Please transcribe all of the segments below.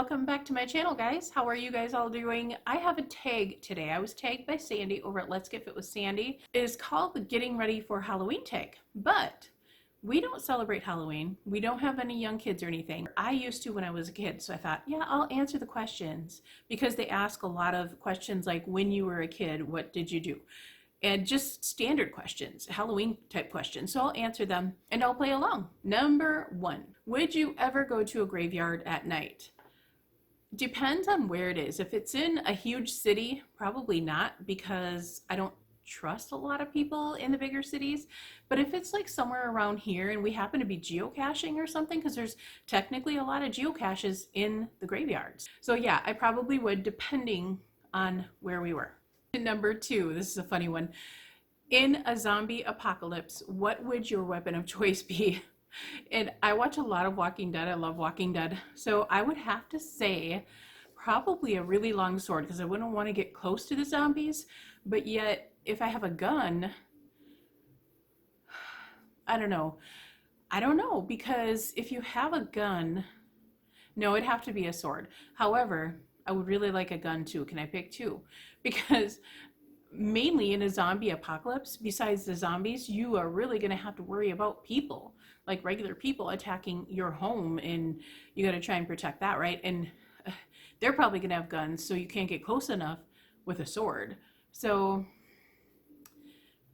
Welcome back to my channel, guys. How are you guys all doing? I have a tag today. I was tagged by Sandy over at Let's Get Fit with Sandy. It is called the Getting Ready for Halloween tag, but we don't celebrate Halloween. We don't have any young kids or anything. I used to when I was a kid, so I thought, yeah, I'll answer the questions because they ask a lot of questions like when you were a kid, what did you do? And just standard questions, Halloween type questions. So I'll answer them and I'll play along. Number 1, would you ever go to a graveyard at night? Depends on where it is. If it's in a huge city, probably not, because I don't trust a lot of people in the bigger cities. But if it's like somewhere around here and we happen to be geocaching or something, because there's technically a lot of geocaches in the graveyards. So yeah, I probably would, depending on where we were. Number 2, this is a funny one. In a zombie apocalypse, what would your weapon of choice be? And I watch a lot of Walking Dead. I love Walking Dead. So I would have to say probably a really long sword, because I wouldn't want to get close to the zombies. But yet, if I have a gun, I don't know. Because if you have a gun, no, it'd have to be a sword. However, I would really like a gun too. Can I pick 2? Because mainly in a zombie apocalypse, besides the zombies, you are really going to have to worry about people, like regular people attacking your home, and you got to try and protect that, right? And they're probably going to have guns, so you can't get close enough with a sword. So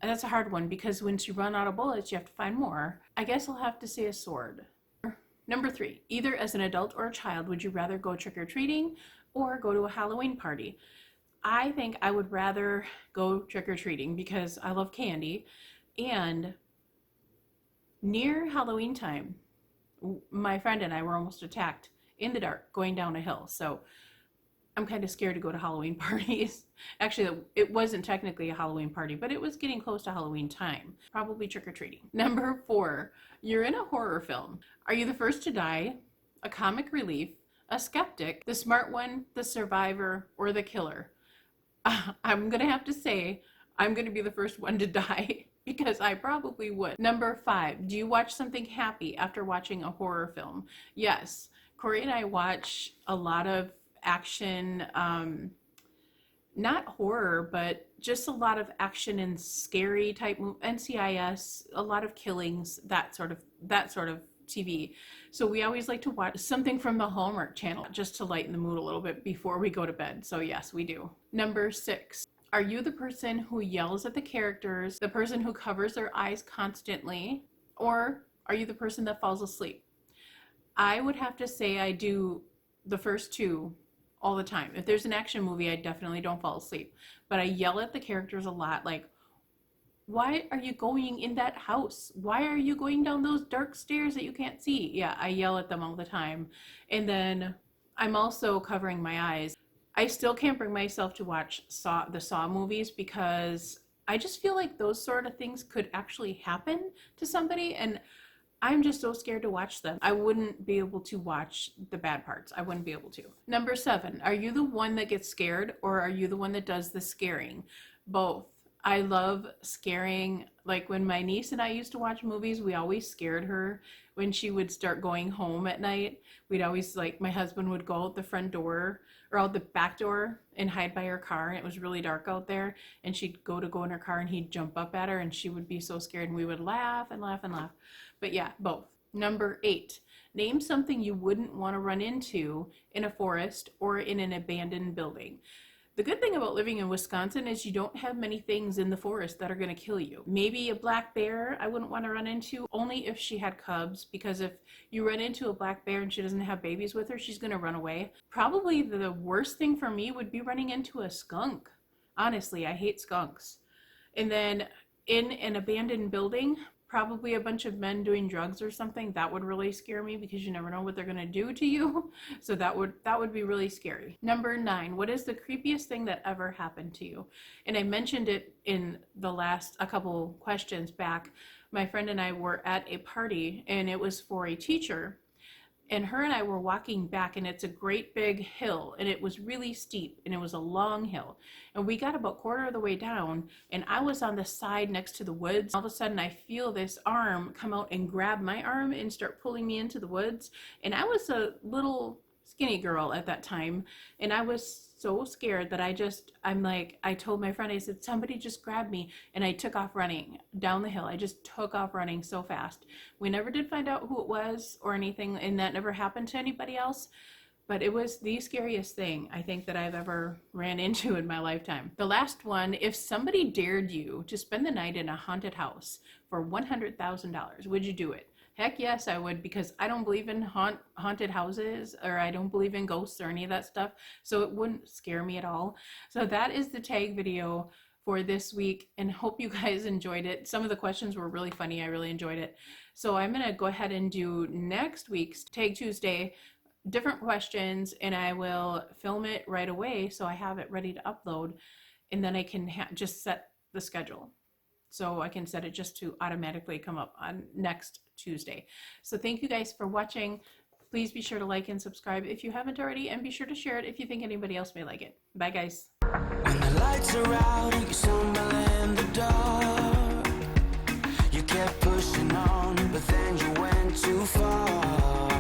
that's a hard one, because once you run out of bullets, you have to find more. I guess I'll have to say a sword. Number 3, either as an adult or a child, would you rather go trick-or-treating or go to a Halloween party? I think I would rather go trick-or-treating because I love candy, and near Halloween time, my friend and I were almost attacked in the dark going down a hill. So I'm kind of scared to go to Halloween parties. Actually, it wasn't technically a Halloween party, but it was getting close to Halloween time. Probably trick-or-treating. Number 4, you're in a horror film. Are you the first to die, a comic relief, a skeptic, the smart one, the survivor, or the killer? I'm going to have to say I'm going to be the first one to die, because I probably would. Number 5, do you watch something happy after watching a horror film? Yes. Corey and I watch a lot of action, not horror, but just a lot of action and scary type NCIS, a lot of killings, that sort of TV. So we always like to watch something from the Hallmark Channel just to lighten the mood a little bit before we go to bed. So yes, we do. Number 6, are you the person who yells at the characters, the person who covers their eyes constantly, or are you the person that falls asleep? I would have to say I do the first 2 all the time. If there's an action movie, I definitely don't fall asleep, but I yell at the characters a lot, like, why are you going in that house? Why are you going down those dark stairs that you can't see? Yeah, I yell at them all the time. And then I'm also covering my eyes. I still can't bring myself to watch the Saw movies, because I just feel like those sort of things could actually happen to somebody, and I'm just so scared to watch them. I wouldn't be able to watch the bad parts. I wouldn't be able to. Number 7, are you the one that gets scared, or are you the one that does the scaring? Both. I love scaring. Like when my niece and I used to watch movies, we always scared her when she would start going home at night. We'd always, like, my husband would go out the front door or out the back door and hide by her car, and it was really dark out there, and she'd go in her car and he'd jump up at her and she would be so scared, and we would laugh and laugh and laugh. But yeah, both. Number 8, name something you wouldn't want to run into in a forest or in an abandoned building. The good thing about living in Wisconsin is you don't have many things in the forest that are going to kill you. Maybe a black bear I wouldn't want to run into, only if she had cubs, because if you run into a black bear and she doesn't have babies with her, she's going to run away. Probably the worst thing for me would be running into a skunk. Honestly, I hate skunks. And then in an abandoned building, probably a bunch of men doing drugs or something. That would really scare me, because you never know what they're going to do to you. So that would be really scary. Number 9, what is the creepiest thing that ever happened to you? And I mentioned it in a couple questions back. My friend and I were at a party, and it was for a teacher. And her and I were walking back, and it's a great big hill, and it was really steep, and it was a long hill. And we got about quarter of the way down, and I was on the side next to the woods. All of a sudden, I feel this arm come out and grab my arm and start pulling me into the woods. And I was a little skinny girl at that time, and I was so scared that I'm like, I told my friend, I said, somebody just grabbed me, and I took off running down the hill. I just took off running so fast. We never did find out who it was or anything, and that never happened to anybody else. But it was the scariest thing I think that I've ever ran into in my lifetime. The last one, if somebody dared you to spend the night in a haunted house for $100,000, would you do it? Heck yes, I would, because I don't believe in haunted houses, or I don't believe in ghosts or any of that stuff. So it wouldn't scare me at all. So that is the tag video for this week, and hope you guys enjoyed it. Some of the questions were really funny. I really enjoyed it. So I'm going to go ahead and do next week's Tag Tuesday, different questions, and I will film it right away so I have it ready to upload, and then I can just set the schedule. So I can set it just to automatically come up on next Tuesday. So thank you guys for watching. Please be sure to like and subscribe if you haven't already, and be sure to share it if you think anybody else may like it. Bye guys. When the lights are out and you stumble in the dark, you kept pushing on, but then you went too far.